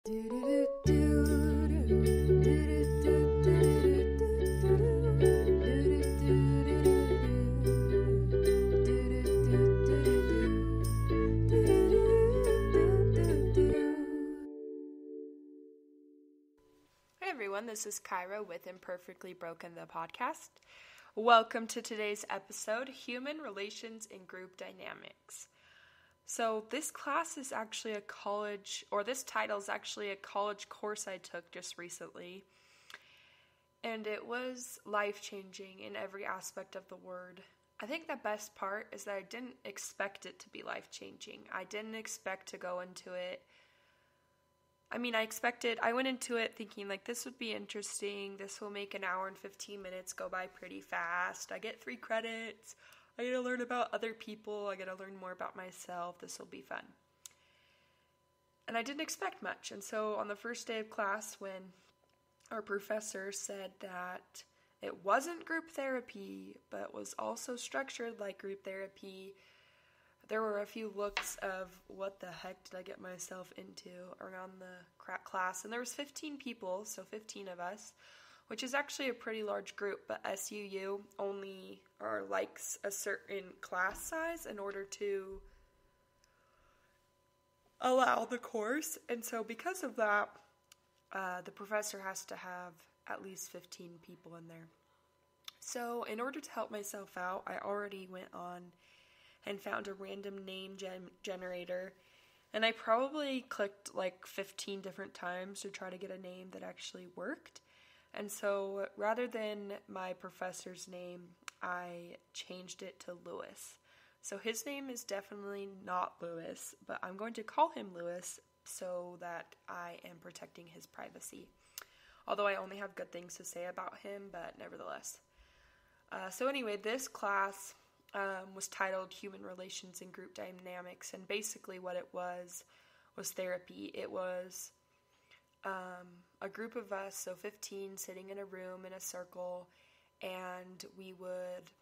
Hi everyone, this is Kyra with Imperfectly Broken, the podcast. Welcome to today's episode, Human Relations in Group Dynamics. So this class is actually this title is actually a college course I took just recently. And it was life-changing in every aspect of the word. I think the best part is that I didn't expect it to be life-changing. I didn't expect to go into it. I went into it thinking this would be interesting. This will make an hour and 15 minutes go by pretty fast. I get 3 credits. I get to learn about other people. I get to learn more about myself. This will be fun. And I didn't expect much. And so on the first day of class, when our professor said that it wasn't group therapy, but was also structured like group therapy, there were a few looks of what the heck did I get myself into around the class. And there was 15 people, so 15 of us, which is actually a pretty large group, but SUU only likes a certain class size in order to allow the course. And so because of that, the professor has to have at least 15 people in there. So in order to help myself out, I already went on and found a random name generator. And I probably clicked 15 different times to try to get a name that actually worked. And so rather than my professor's name, I changed it to Lewis. So his name is definitely not Lewis, but I'm going to call him Lewis so that I am protecting his privacy. Although I only have good things to say about him, but nevertheless. So anyway, this class was titled Human Relations in Group Dynamics, and basically what it was therapy. It was a group of us, so 15, sitting in a room in a circle, and we would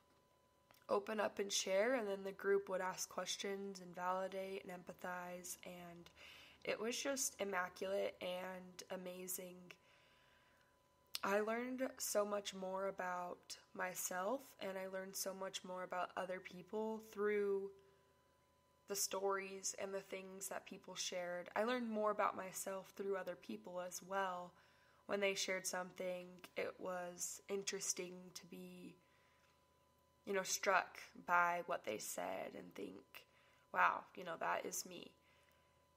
open up and share, and then the group would ask questions and validate and empathize, and it was just immaculate and amazing. I learned so much more about myself, and I learned so much more about other people through the stories and the things that people shared. I learned more about myself through other people as well. When they shared something, it was interesting to be, struck by what they said and think, wow, that is me.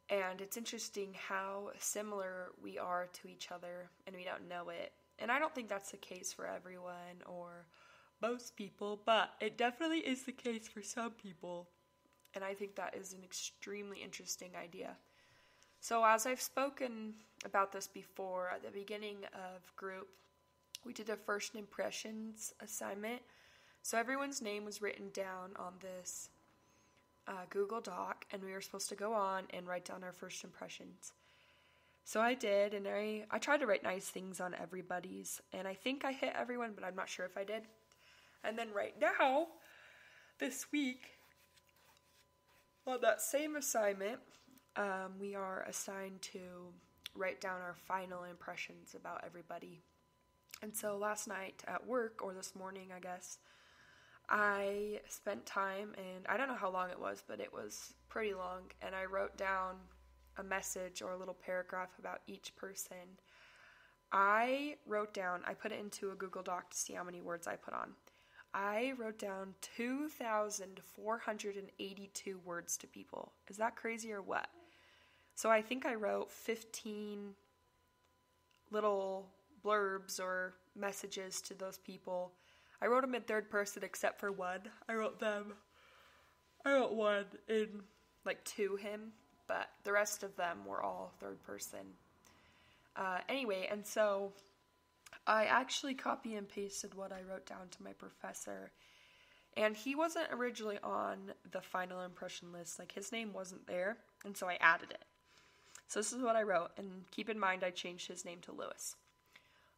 And it's interesting how similar we are to each other, and we don't know it. And I don't think that's the case for everyone or most people, but it definitely is the case for some people. And I think that is an extremely interesting idea. So as I've spoken about this before, at the beginning of group, we did a first impressions assignment. So everyone's name was written down on this Google Doc, and we were supposed to go on and write down our first impressions. So I did, and I tried to write nice things on everybody's, and I think I hit everyone, but I'm not sure if I did. And then right now, this week, on that same assignment, we are assigned to write down our final impressions about everybody. And so last night at work, or this morning, I guess, I spent time, and I don't know how long it was, but it was pretty long, and I wrote down a message or a little paragraph about each person. I put it into a Google Doc to see how many words I put on. I wrote down 2,482 words to people. Is that crazy or what? So I think I wrote 15 little blurbs or messages to those people. I wrote them in third person except for one. I wrote one in to him, but the rest of them were all third person. Anyway, and so I actually copy and pasted what I wrote down to my professor, and he wasn't originally on the final impression list. His name wasn't there, and so I added it. So this is what I wrote, and keep in mind I changed his name to Lewis.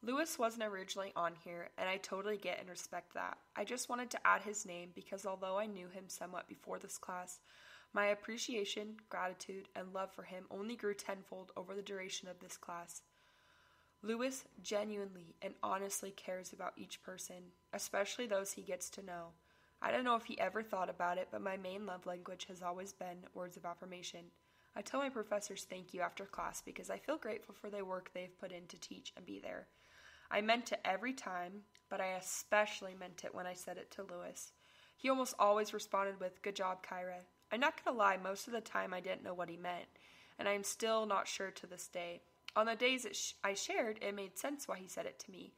Lewis wasn't originally on here, and I totally get and respect that. I just wanted to add his name because although I knew him somewhat before this class, My appreciation, gratitude, and love for him only grew tenfold over the duration of this class. Lewis genuinely and honestly cares about each person, especially those he gets to know. I don't know if he ever thought about it, but my main love language has always been words of affirmation. I tell my professors thank you after class because I feel grateful for the work they've put in to teach and be there. I meant it every time, but I especially meant it when I said it to Lewis. He almost always responded with, "Good job, Kyra." I'm not going to lie, most of the time I didn't know what he meant, and I'm still not sure to this day. On the days I shared, it made sense why he said it to me.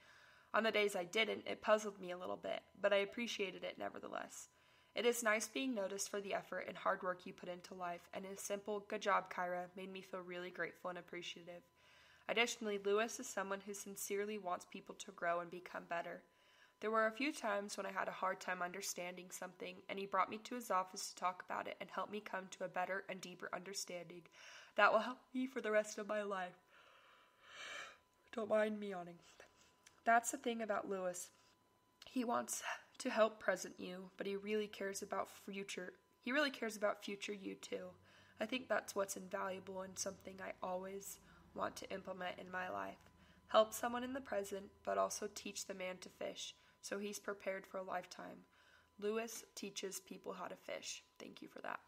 On the days I didn't, it puzzled me a little bit, but I appreciated it nevertheless. It is nice being noticed for the effort and hard work you put into life, and his simple, "Good job, Kyra," made me feel really grateful and appreciative. Additionally, Lewis is someone who sincerely wants people to grow and become better. There were a few times when I had a hard time understanding something, and he brought me to his office to talk about it and help me come to a better and deeper understanding that will help me for the rest of my life. Don't mind me yawning. That's the thing about Lewis. He wants to help present you, but he really cares about future you too. I think that's what's invaluable and something I always want to implement in my life. Help someone in the present, but also teach the man to fish, so he's prepared for a lifetime. Lewis teaches people how to fish. Thank you for that.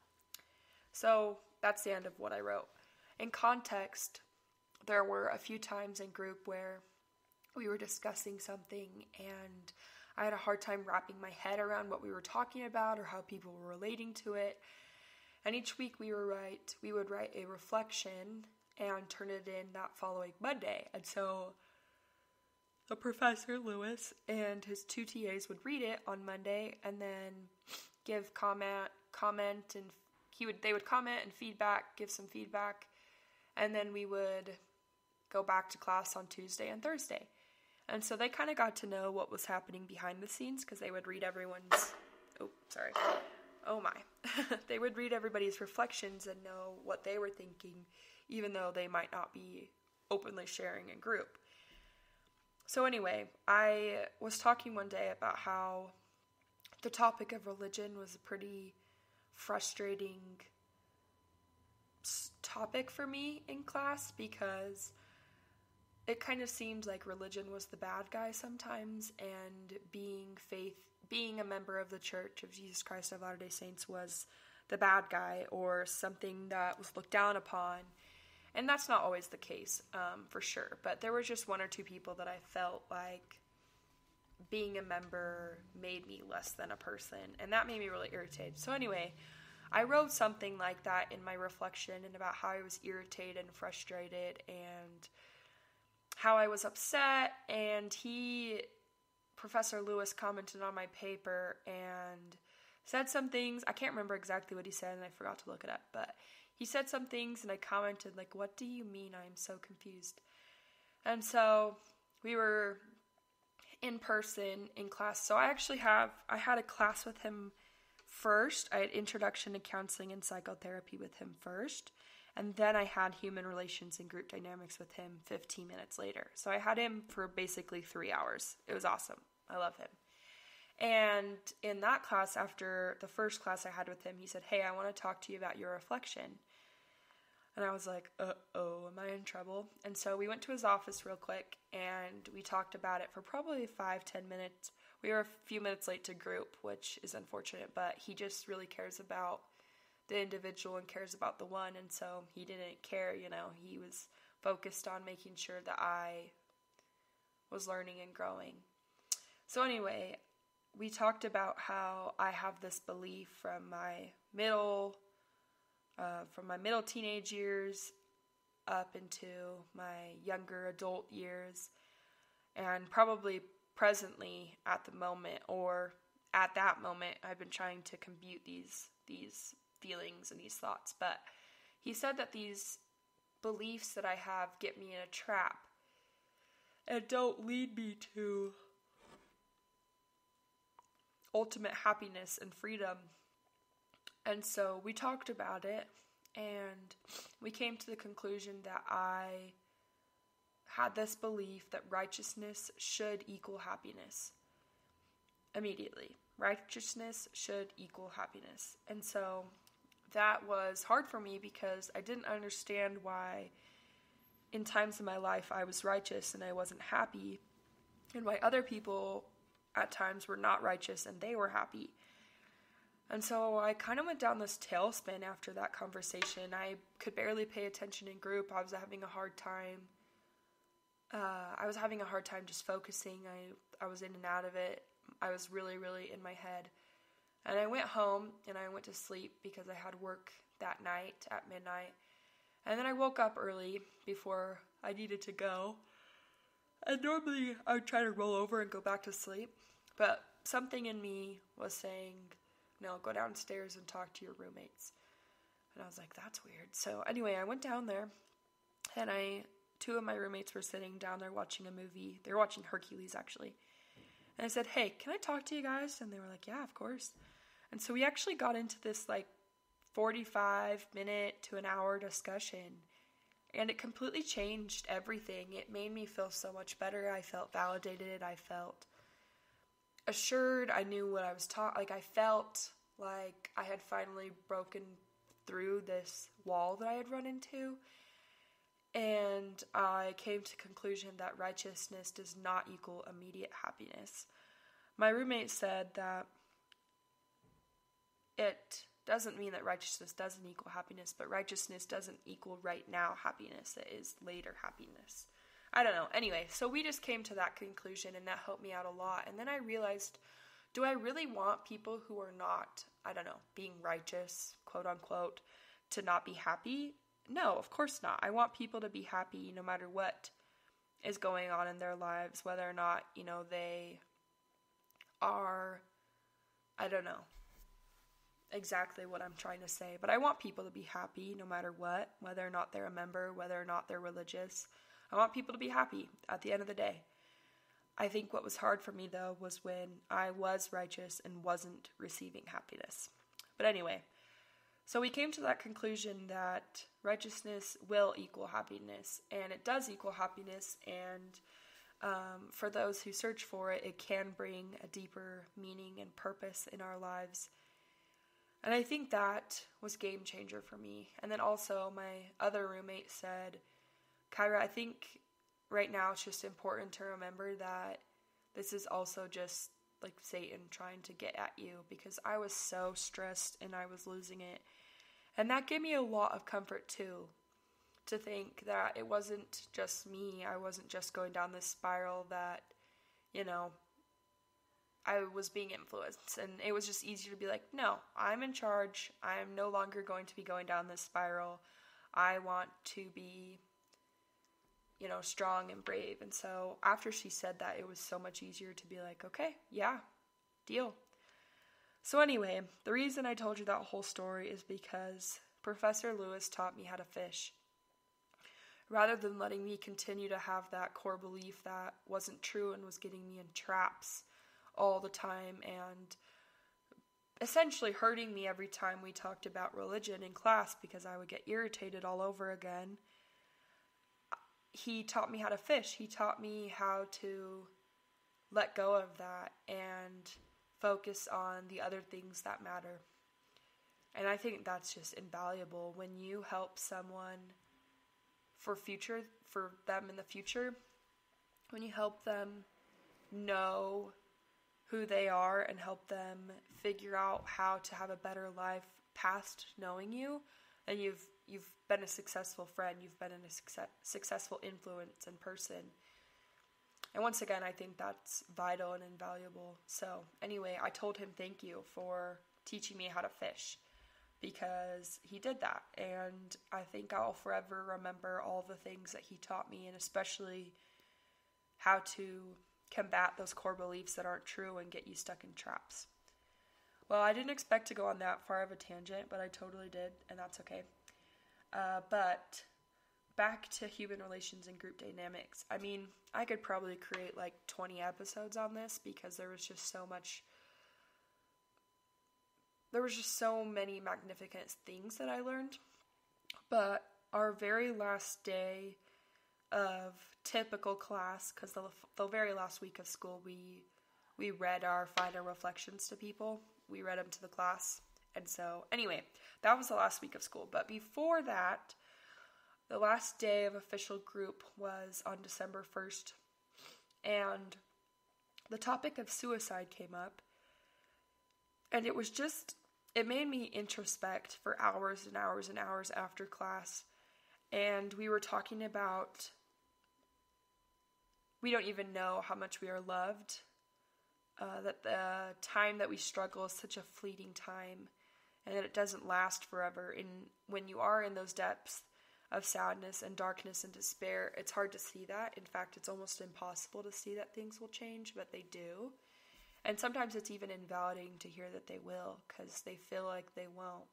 So that's the end of what I wrote. In context, there were a few times in group where we were discussing something and I had a hard time wrapping my head around what we were talking about or how people were relating to it. And each week we would write a reflection and turn it in that following Monday. And so the professor, Lewis, and his two TAs would read it on Monday and then give comment, and they would comment and feedback, give some feedback, and then we would go back to class on Tuesday and Thursday. And so they kind of got to know what was happening behind the scenes because they would read they would read everybody's reflections and know what they were thinking, even though they might not be openly sharing in group. So anyway, I was talking one day about how the topic of religion was a pretty frustrating topic for me in class because it kind of seemed like religion was the bad guy sometimes, and being a member of the Church of Jesus Christ of Latter-day Saints was the bad guy or something that was looked down upon. And that's not always the case, for sure. But there were just one or two people that I felt like being a member made me less than a person, and that made me really irritated. So anyway, I wrote something like that in my reflection and about how I was irritated and frustrated and how I was upset, and Professor Lewis commented on my paper and said some things. I can't remember exactly what he said, and I forgot to look it up, but he said some things, and I commented, like, "What do you mean? I'm so confused." And so we were in person in class. So I had a class with him first. I had Introduction to Counseling and Psychotherapy with him first. And then I had Human Relations and Group Dynamics with him 15 minutes later. So I had him for basically 3 hours. It was awesome. I love him. And in that class, after the first class I had with him, he said, "Hey, I want to talk to you about your reflection." And I was like, uh-oh, am I in trouble? And so we went to his office real quick, and we talked about it for probably 5-10 minutes. We were a few minutes late to group, which is unfortunate, but he just really cares about the individual and cares about the one, and so he didn't care, he was focused on making sure that I was learning and growing. So anyway, we talked about how I have this belief from my middle teenage years up into my younger adult years, and probably presently at that moment, I've been trying to compute these feelings and these thoughts. But he said that these beliefs that I have get me in a trap and don't lead me to ultimate happiness and freedom. And so we talked about it, and we came to the conclusion that I had this belief that righteousness should equal happiness immediately. Righteousness should equal happiness. And so that was hard for me because I didn't understand why in times in my life I was righteous and I wasn't happy, and why other people at times were not righteous and they were happy. And so I kind of went down this tailspin after that conversation. I could barely pay attention in group. I was having a hard time. Just focusing. I was in and out of it. I was really, really in my head. And I went home and I went to sleep because I had work that night at midnight. And then I woke up early before I needed to go. And normally I would try to roll over and go back to sleep. But something in me was saying, no, go downstairs and talk to your roommates. And I was like, that's weird. So anyway, I went down there, and two of my roommates were sitting down there watching a movie. They were watching Hercules, actually. And I said, hey, can I talk to you guys? And they were like, yeah, of course. And so we actually got into this 45-minute to an hour discussion. And it completely changed everything. It made me feel so much better. I felt validated. I felt assured. I knew what I was taught. I felt like I had finally broken through this wall that I had run into. And I came to the conclusion that righteousness does not equal immediate happiness. My roommate said that it doesn't mean that righteousness doesn't equal happiness, but righteousness doesn't equal right now happiness. It is later happiness. I don't know. Anyway, so we just came to that conclusion, and that helped me out a lot. And then I realized, do I really want people who are not, being righteous, quote unquote, to not be happy? No, of course not. I want people to be happy no matter what is going on in their lives, whether or not, they are, exactly what I'm trying to say. But I want people to be happy no matter what, whether or not they're a member, whether or not they're religious. I want people to be happy at the end of the day. I think what was hard for me, though, was when I was righteous and wasn't receiving happiness. But anyway, so we came to that conclusion that righteousness will equal happiness, and it does equal happiness, and for those who search for it, it can bring a deeper meaning and purpose in our lives. And I think that was game changer for me. And then also my other roommate said, Kyra, I think right now it's just important to remember that this is also just Satan trying to get at you, because I was so stressed and I was losing it. And that gave me a lot of comfort too, to think that it wasn't just me. I wasn't just going down this spiral that, I was being influenced. And it was just easier to be like, no, I'm in charge. I'm no longer going to be going down this spiral. I want to be strong and brave. And so after she said that, it was so much easier to be like, okay, yeah, deal. So anyway, the reason I told you that whole story is because Professor Lewis taught me how to fish. Rather than letting me continue to have that core belief that wasn't true and was getting me in traps all the time and essentially hurting me every time we talked about religion in class because I would get irritated all over again, he taught me how to fish. He taught me how to let go of that and focus on the other things that matter. And I think that's just invaluable. When you help someone for them in the future, when you help them know who they are and help them figure out how to have a better life past knowing you, and you've been a successful friend, you've been a successful influence and person. And once again, I think that's vital and invaluable. So anyway, I told him thank you for teaching me how to fish, because he did that. And I think I'll forever remember all the things that he taught me, and especially how to combat those core beliefs that aren't true and get you stuck in traps. Well, I didn't expect to go on that far of a tangent, but I totally did, and that's okay. But back to human relations and group dynamics. I mean, I could probably create 20 episodes on this, because there was just so many magnificent things that I learned. But our very last day of typical class, because the very last week of school, we read our final reflections to people. We read them to the class, And so, anyway, that was the last week of school. But before that, the last day of official group was on December 1st. And the topic of suicide came up. And it made me introspect for hours and hours and hours after class. And we were talking about, we don't even know how much we are loved. That the time that we struggle is such a fleeting time, and that it doesn't last forever. And when you are in those depths of sadness and darkness and despair, it's hard to see that. In fact, it's almost impossible to see that things will change, but they do. And sometimes it's even invalidating to hear that they will, because they feel like they won't.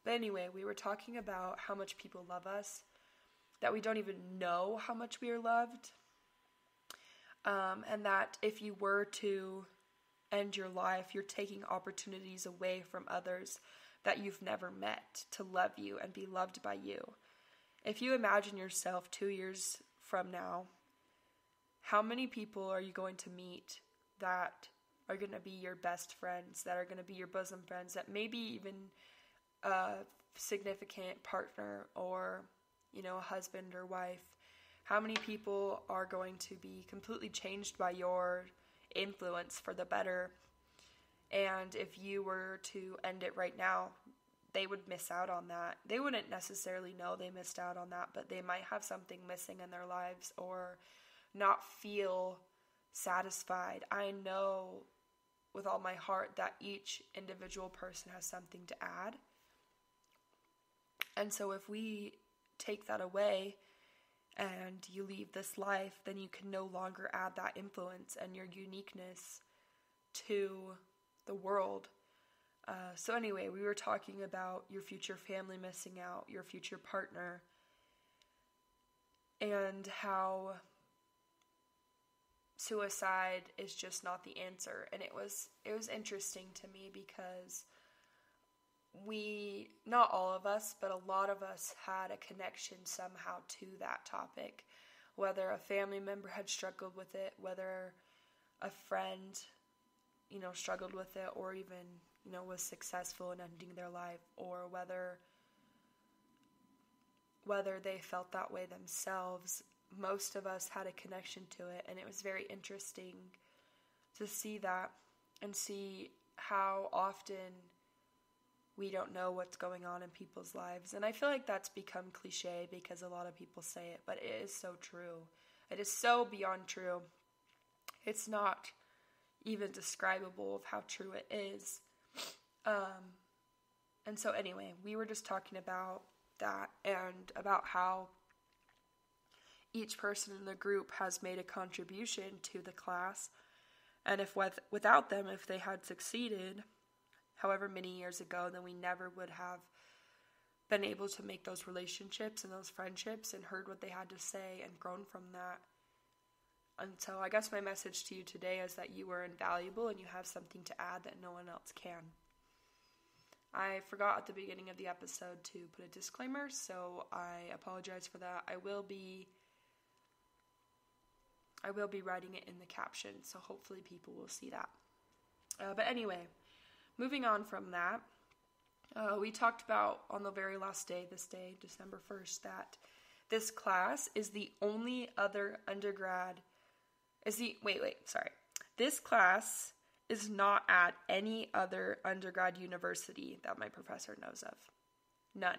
But anyway, we were talking about how much people love us, that we don't even know how much we are loved. And that if you were to end your life, you're taking opportunities away from others that you've never met to love you and be loved by you. If you imagine yourself 2 years from now, how many people are you going to meet that are going to be your best friends, that are going to be your bosom friends, that maybe even a significant partner or, a husband or wife? How many people are going to be completely changed by your influence for the better? And if you were to end it right now, they would miss out on that. They wouldn't necessarily know they missed out on that, but they might have something missing in their lives or not feel satisfied. I know with all my heart that each individual person has something to add. And so if we take that away and you leave this life, then you can no longer add that influence and your uniqueness to the world. So anyway, we were talking about your future family missing out, your future partner, and how suicide is just not the answer. And it was interesting to me because not all of us, but a lot of us had a connection somehow to that topic. Whether a family member had struggled with it, whether a friend, struggled with it, or even, was successful in ending their life, or whether they felt that way themselves. Most of us had a connection to it, and it was very interesting to see that and see how often we don't know what's going on in people's lives. And I feel like that's become cliche because a lot of people say it, but it is so true. It is so beyond true. It's not even describable of how true it is. And so anyway, we were just talking about that and about how each person in the group has made a contribution to the class. And without them, if they had succeeded however many years ago, then we never would have been able to make those relationships and those friendships and heard what they had to say and grown from that. And so I guess my message to you today is that you are invaluable and you have something to add that no one else can. I forgot at the beginning of the episode to put a disclaimer, so I apologize for that. I will be writing it in the caption, so hopefully people will see that. But anyway, moving on from that, we talked about on the very last day, this day, December 1st, that this class is the only other undergrad, This class is not at any other undergrad university that my professor knows of. None.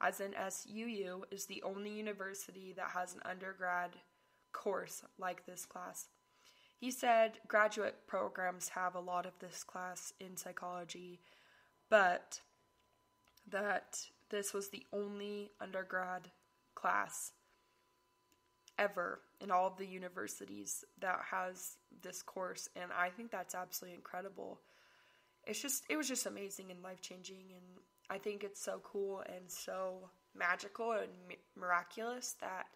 As in SUU is the only university that has an undergrad course like this class. He said graduate programs have a lot of this class in psychology, but that this was the only undergrad class ever in all of the universities that has this course, and I think that's absolutely incredible. It was just amazing and life-changing, and I think it's so cool and so magical and miraculous that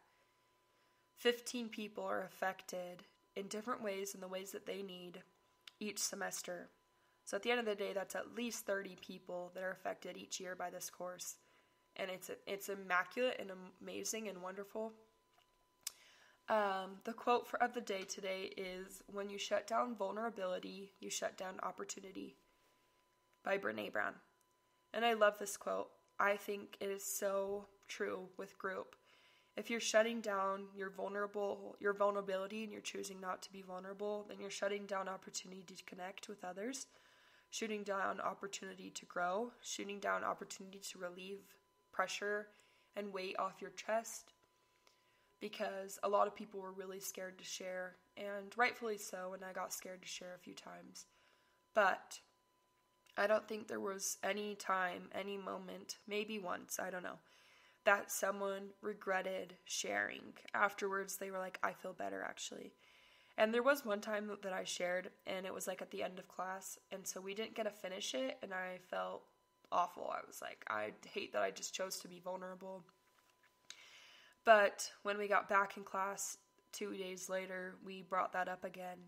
15 people are affected in different ways, in the ways that they need, each semester. So at the end of the day, that's at least 30 people that are affected each year by this course. And it's immaculate and amazing and wonderful. The quote of the day today is, "When you shut down vulnerability, you shut down opportunity," by Brene Brown. And I love this quote. I think it is so true with group. If you're shutting down your vulnerability and you're choosing not to be vulnerable, then you're shutting down opportunity to connect with others, shooting down opportunity to grow, shooting down opportunity to relieve pressure and weight off your chest, because a lot of people were really scared to share, and rightfully so, and I got scared to share a few times. But I don't think there was any time, any moment, maybe once, I don't know, that someone regretted sharing. Afterwards, they were like, I feel better, actually. And there was one time that I shared, and it was like at the end of class, and so we didn't get to finish it, and I felt awful. I was like, I hate that I just chose to be vulnerable. But when we got back in class 2 days later, we brought that up again,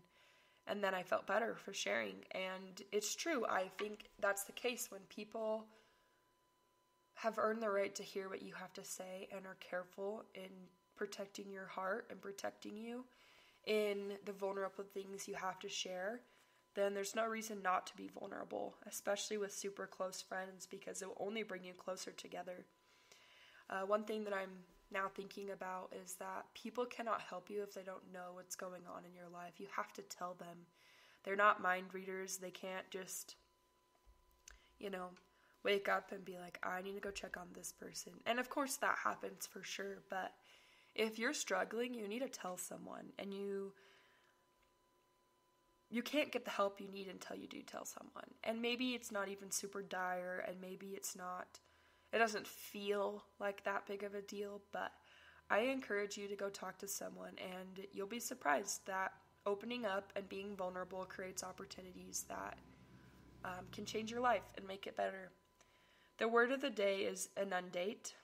and then I felt better for sharing. And it's true. I think that's the case when people have earned the right to hear what you have to say and are careful in protecting your heart and protecting you in the vulnerable things you have to share, then there's no reason not to be vulnerable, especially with super close friends, because it will only bring you closer together. One thing that I'm now thinking about is that people cannot help you if they don't know what's going on in your life. You have to tell them. They're not mind readers. They can't just, wake up and be like, I need to go check on this person. And of course that happens for sure, but if you're struggling, you need to tell someone, and you can't get the help you need until you do tell someone. And maybe it's not even super dire, and maybe it doesn't feel like that big of a deal, but I encourage you to go talk to someone, and you'll be surprised that opening up and being vulnerable creates opportunities that can change your life and make it better. The word of the day is inundate,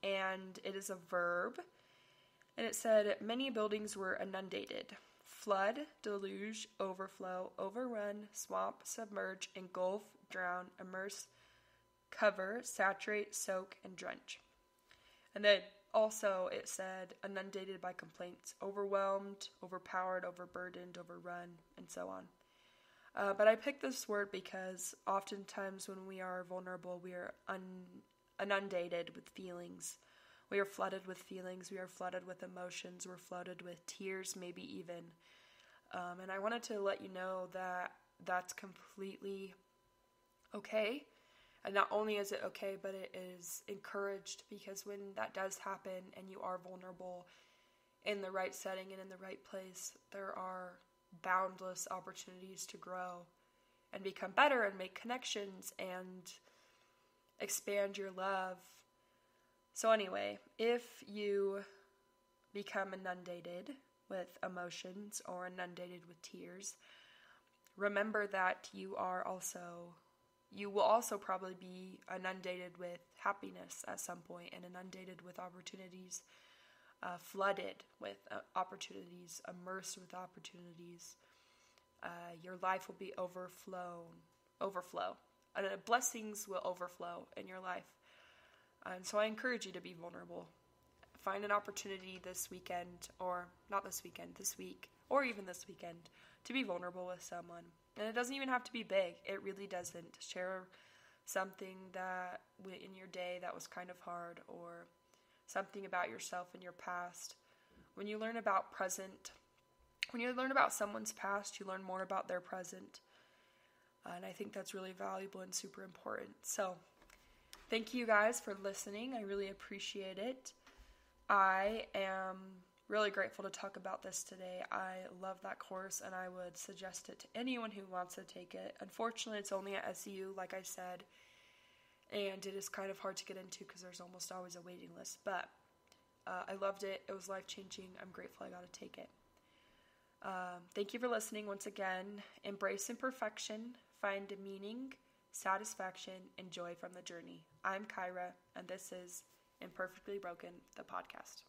and it is a verb. And it said, many buildings were inundated. Flood, deluge, overflow, overrun, swamp, submerge, engulf, drown, immerse, cover, saturate, soak, and drench. And then also it said inundated by complaints, overwhelmed, overpowered, overburdened, overrun, and so on. But I picked this word because oftentimes when we are vulnerable, we are inundated with feelings. We are flooded with feelings. We are flooded with emotions. We're flooded with tears, maybe even. And I wanted to let you know that that's completely okay. And not only is it okay, but it is encouraged, because when that does happen and you are vulnerable in the right setting and in the right place, there are boundless opportunities to grow and become better and make connections and expand your love. So anyway, if you become inundated with emotions or inundated with tears, remember that you will also probably be inundated with happiness at some point, and inundated with opportunities, flooded with opportunities, immersed with opportunities. Your life will be overflow. Blessings will overflow in your life. And so I encourage you to be vulnerable. Find an opportunity this weekend, or not this weekend, this week, or even this weekend, to be vulnerable with someone. And it doesn't even have to be big. It really doesn't. Share something that in your day that was kind of hard, or something about yourself in your past. When you learn about someone's past, you learn more about their present. And I think that's really valuable and super important. So, thank you guys for listening. I really appreciate it. I am really grateful to talk about this today. I love that course, and I would suggest it to anyone who wants to take it. Unfortunately, it's only at SEU, like I said, and it is kind of hard to get into because there's almost always a waiting list. But I loved it. It was life-changing. I'm grateful I got to take it. Thank you for listening once again. Embrace imperfection. Find meaning, satisfaction, and joy from the journey. I'm Kyra, and this is Imperfectly Broken, the podcast.